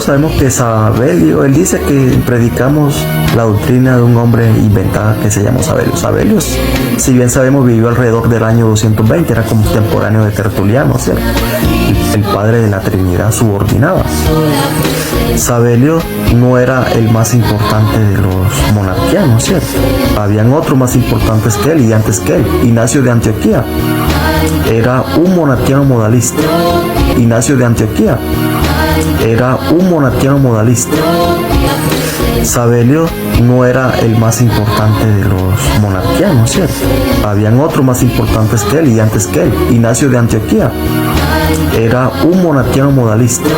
todos sabemos que Sabelio, él dice que predicamos la doctrina de un hombre inventada que se llamó Sabelio. Sabelio, si bien sabemos, vivió alrededor del año 220, era contemporáneo de Tertuliano, ¿cierto? El padre de la Trinidad subordinada. Sabelio no era el más importante de los monarquianos, ¿cierto? Habían otros más importantes que él y antes que él. Ignacio de Antioquía era un monarquiano modalista. Ignacio de Antioquía era un monarquiano modalista. Sabelio no era el más importante de los monarquianos, ¿cierto? Habían otros más importantes que él y antes que él. Ignacio de Antioquía era un monarquiano modalista.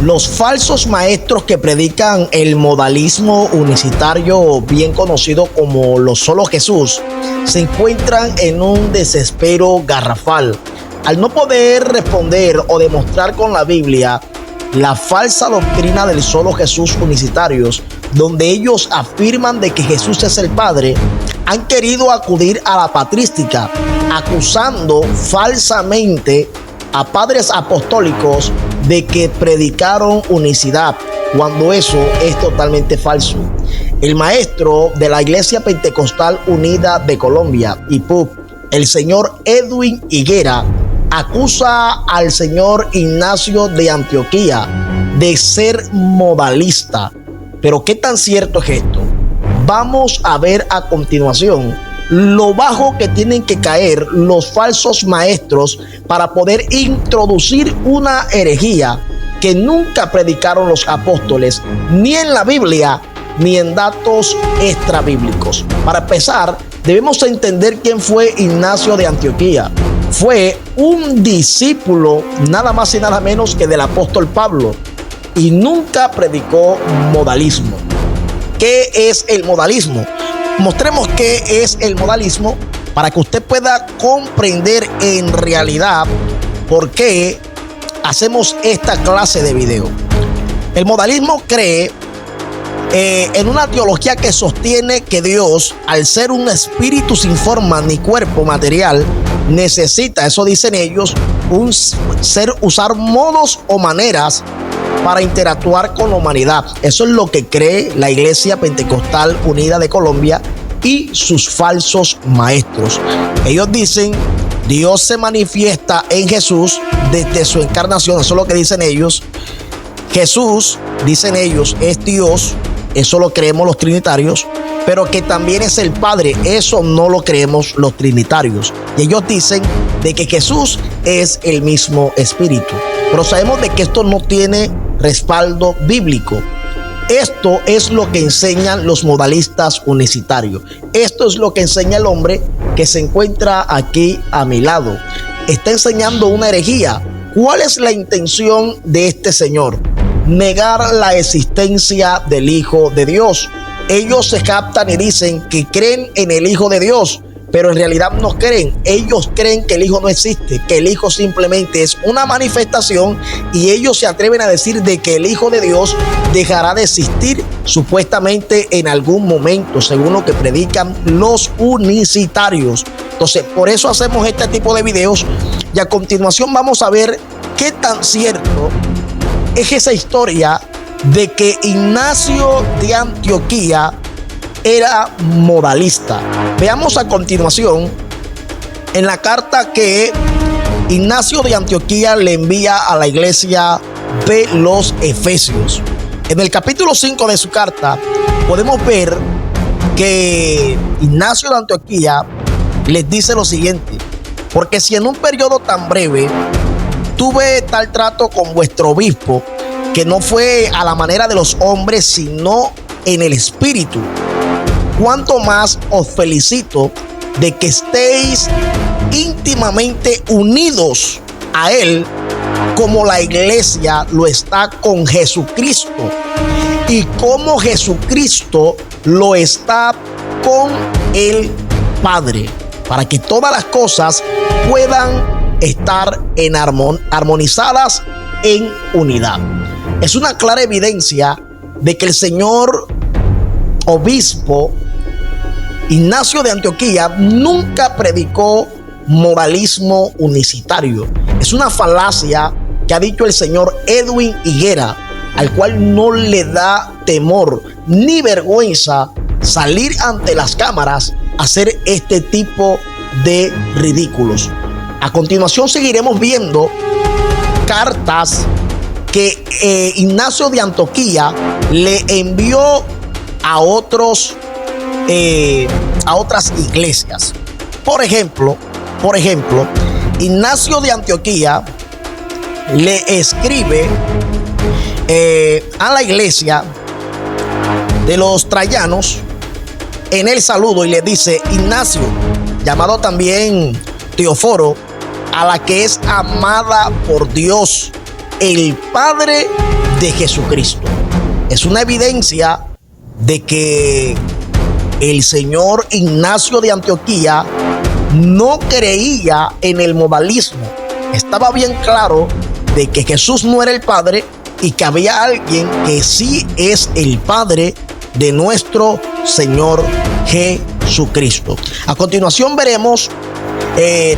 Los falsos maestros que predican el modalismo unicitario, bien conocido como lo solo Jesús, se encuentran en un desespero garrafal. Al no poder responder o demostrar con la Biblia la falsa doctrina del solo Jesús unicitarios, donde ellos afirman de que Jesús es el Padre, han querido acudir a la patrística, acusando falsamente a padres apostólicos de que predicaron unicidad, cuando eso es totalmente falso. El maestro de la Iglesia Pentecostal Unida de Colombia, IPUC, el señor Edwin Higuera, acusa al señor Ignacio de Antioquía de ser modalista. Pero ¿qué tan cierto es esto? Vamos a ver a continuación lo bajo que tienen que caer los falsos maestros para poder introducir una herejía que nunca predicaron los apóstoles, ni en la Biblia, ni en datos extrabíblicos. Para empezar, debemos entender quién fue Ignacio de Antioquía. Fue un discípulo nada más y nada menos que del apóstol Pablo, y nunca predicó modalismo. ¿Qué es el modalismo? Mostremos qué es el modalismo para que usted pueda comprender en realidad por qué hacemos esta clase de video. El modalismo cree en una teología que sostiene que Dios, al ser un espíritu sin forma ni cuerpo material, necesita, eso dicen ellos, usar modos o maneras para interactuar con la humanidad. Eso es lo que cree la Iglesia Pentecostal Unida de Colombia y sus falsos maestros. Ellos dicen, Dios se manifiesta en Jesús desde su encarnación. Eso es lo que dicen ellos. Jesús, dicen ellos, es Dios. Eso lo creemos los trinitarios. Pero que también es el Padre. Eso no lo creemos los trinitarios. Y ellos dicen de que Jesús es el mismo Espíritu. Pero sabemos de que esto no tiene respaldo bíblico. Esto es lo que enseñan los modalistas unicitarios. Esto es lo que enseña el hombre que se encuentra aquí a mi lado. Está enseñando una herejía. ¿Cuál es la intención de este señor? Negar la existencia del Hijo de Dios. Ellos se captan y dicen que creen en el Hijo de Dios, pero en realidad no creen. Ellos creen que el Hijo no existe, que el Hijo simplemente es una manifestación, y ellos se atreven a decir de que el Hijo de Dios dejará de existir supuestamente en algún momento, según lo que predican los unicitarios. Entonces, por eso hacemos este tipo de videos, y a continuación vamos a ver qué tan cierto es esa historia de que Ignacio de Antioquía era modalista. Veamos a continuación en la carta que Ignacio de Antioquía le envía a la iglesia de los Efesios. En el capítulo 5 de su carta podemos ver que Ignacio de Antioquía les dice lo siguiente: porque si en un periodo tan breve tuve tal trato con vuestro obispo, que no fue a la manera de los hombres, sino en el espíritu, cuánto más os felicito de que estéis íntimamente unidos a Él, como la iglesia lo está con Jesucristo, y como Jesucristo lo está con el Padre, para que todas las cosas puedan estar armonizadas en unidad. Es una clara evidencia de que el señor obispo Ignacio de Antioquía nunca predicó modalismo unicitario. Es una falacia que ha dicho el señor Edwin Higuera, al cual no le da temor ni vergüenza salir ante las cámaras a hacer este tipo de ridículos. A continuación seguiremos viendo cartas que Ignacio de Antioquía le envió a otras iglesias. Por ejemplo, Ignacio de Antioquía le escribe a la iglesia de los Trayanos en el saludo y le dice: Ignacio, llamado también Teóforo, a la que es amada por Dios, el Padre de Jesucristo. Es una evidencia de que el señor Ignacio de Antioquía no creía en el modalismo. Estaba bien claro de que Jesús no era el Padre y que había alguien que sí es el Padre de nuestro Señor Jesucristo. A continuación veremos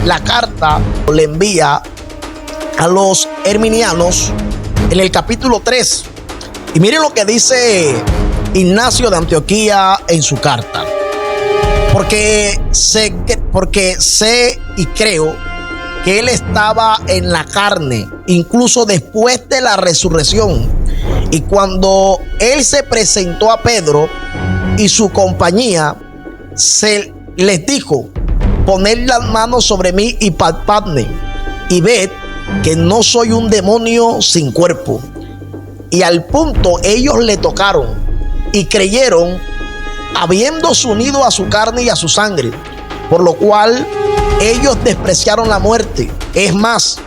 la carta que le envía a los herminianos en el capítulo 3. Y miren lo que dice Ignacio de Antioquía en su carta. Porque sé y creo que él estaba en la carne, incluso después de la resurrección. Y cuando él se presentó a Pedro y su compañía, se les dijo: poned las manos sobre mí y palpadme, y ved que no soy un demonio sin cuerpo. Y al punto ellos le tocaron y creyeron, habiéndose unido a su carne y a su sangre, por lo cual ellos despreciaron la muerte. Es más,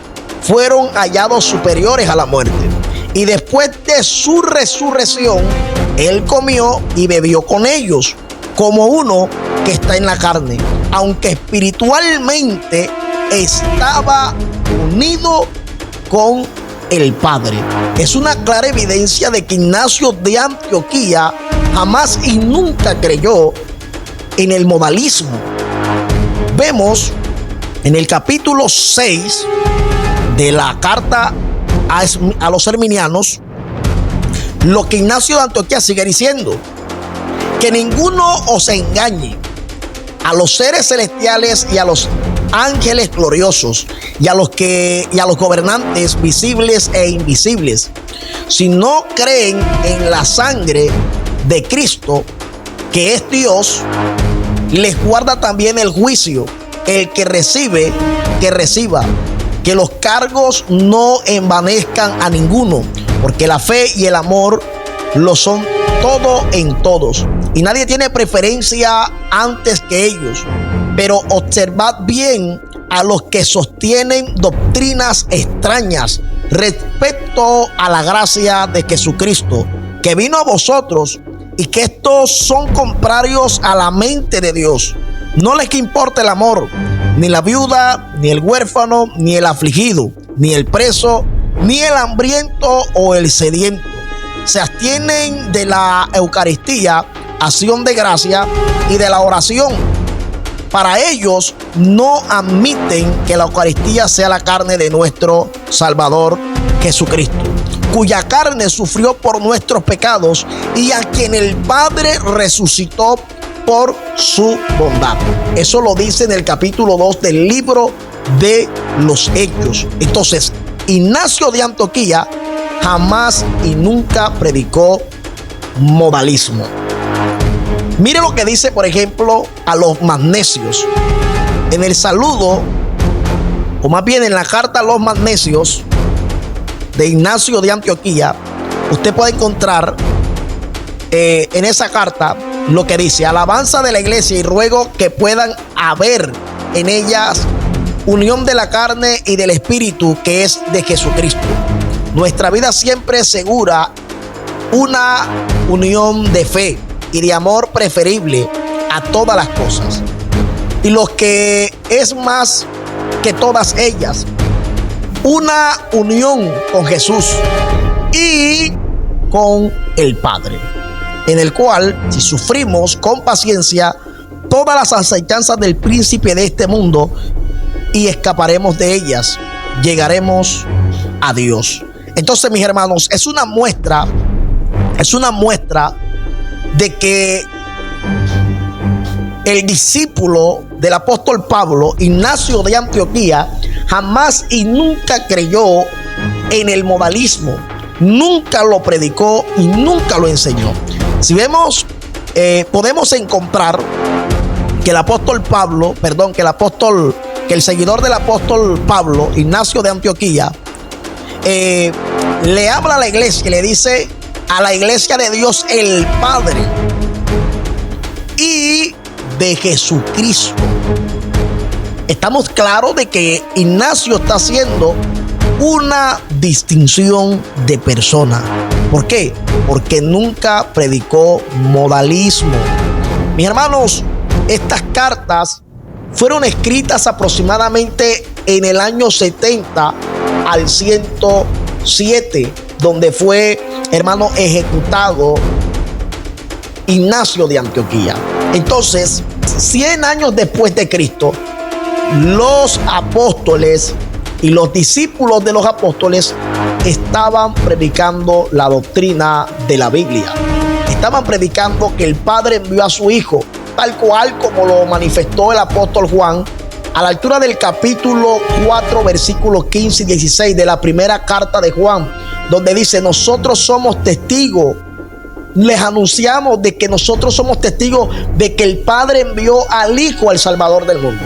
fueron hallados superiores a la muerte. Y después de su resurrección, él comió y bebió con ellos, como uno que está en la carne, aunque espiritualmente estaba unido con el Padre. Es una clara evidencia de que Ignacio de Antioquía jamás y nunca creyó en el modalismo. Vemos en el capítulo 6 de la carta a los herminianos lo que Ignacio de Antioquía sigue diciendo: que ninguno os engañe. A los seres celestiales y a los ángeles gloriosos y a los gobernantes visibles e invisibles, si no creen en la sangre de Cristo, que es Dios, les guarda también el juicio. El que recibe, que reciba, que los cargos no envanezcan a ninguno, porque la fe y el amor lo son todo en todos, y nadie tiene preferencia antes que ellos. Pero observad bien a los que sostienen doctrinas extrañas respecto a la gracia de Jesucristo, que vino a vosotros, y que estos son contrarios a la mente de Dios. No les importa el amor, ni la viuda, ni el huérfano, ni el afligido, ni el preso, ni el hambriento o el sediento. Se abstienen de la Eucaristía, acción de gracia, y de la oración. Para ellos no admiten que la Eucaristía sea la carne de nuestro Salvador Jesucristo, cuya carne sufrió por nuestros pecados y a quien el Padre resucitó por su bondad. Eso lo dice en el capítulo 2 del libro de los Hechos. Entonces, Ignacio de Antioquía jamás y nunca predicó modalismo. Mire lo que dice, por ejemplo, a los magnesios. En el saludo, o más bien en la carta a los magnesios de Ignacio de Antioquía, usted puede encontrar en esa carta lo que dice: alabanza de la iglesia, y ruego que puedan haber en ellas unión de la carne y del espíritu, que es de Jesucristo. Nuestra vida siempre segura una unión de fe y de amor preferible a todas las cosas, y lo que es más que todas ellas, una unión con Jesús y con el Padre, en el cual, si sufrimos con paciencia todas las acechanzas del príncipe de este mundo y escaparemos de ellas, llegaremos a Dios. Entonces, mis hermanos, es una muestra de que el discípulo del apóstol Pablo, Ignacio de Antioquía, jamás y nunca creyó en el modalismo, nunca lo predicó y nunca lo enseñó. Si vemos, podemos encontrar que el seguidor del apóstol Pablo, Ignacio de Antioquía, le habla a la iglesia y le dice a la iglesia de Dios el Padre y de Jesucristo. Estamos claros de que Ignacio está haciendo una distinción de persona. ¿Por qué? Porque nunca predicó modalismo. Mis hermanos, estas cartas fueron escritas aproximadamente en el año 70 al 107, donde fue, hermano, ejecutado Ignacio de Antioquía. Entonces, 100 años después de Cristo, los apóstoles y los discípulos de los apóstoles estaban predicando la doctrina de la Biblia. Estaban predicando que el Padre envió a su Hijo, tal cual como lo manifestó el apóstol Juan a la altura del capítulo 4, versículos 15 y 16 de la primera carta de Juan, donde dice: nosotros somos testigos, les anunciamos de que nosotros somos testigos de que el Padre envió al Hijo, al Salvador del mundo.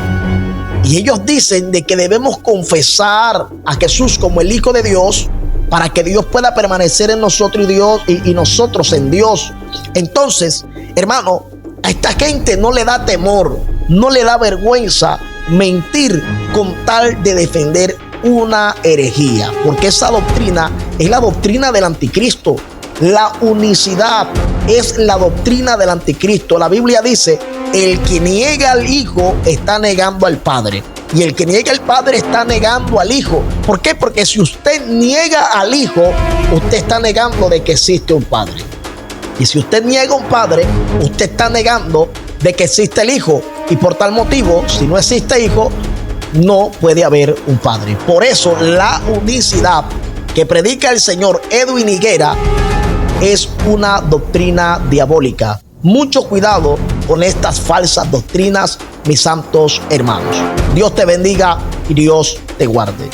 Y ellos dicen de que debemos confesar a Jesús como el Hijo de Dios para que Dios pueda permanecer en nosotros y nosotros en Dios. Entonces, hermano, a esta gente no le da temor, no le da vergüenza mentir con tal de defender una herejía, porque esa doctrina es la doctrina del anticristo. La unicidad es la doctrina del anticristo. La Biblia dice: el que niega al Hijo está negando al Padre, y el que niega al Padre está negando al Hijo. ¿Por qué? Porque si usted niega al Hijo, usted está negando de que existe un Padre. Y si usted niega a un Padre, usted está negando de que existe el Hijo. Y por tal motivo, si no existe Hijo, no puede haber un Padre. Por eso la unicidad que predica el señor Edwin Higuera es una doctrina diabólica. Mucho cuidado con estas falsas doctrinas, mis santos hermanos. Dios te bendiga y Dios te guarde.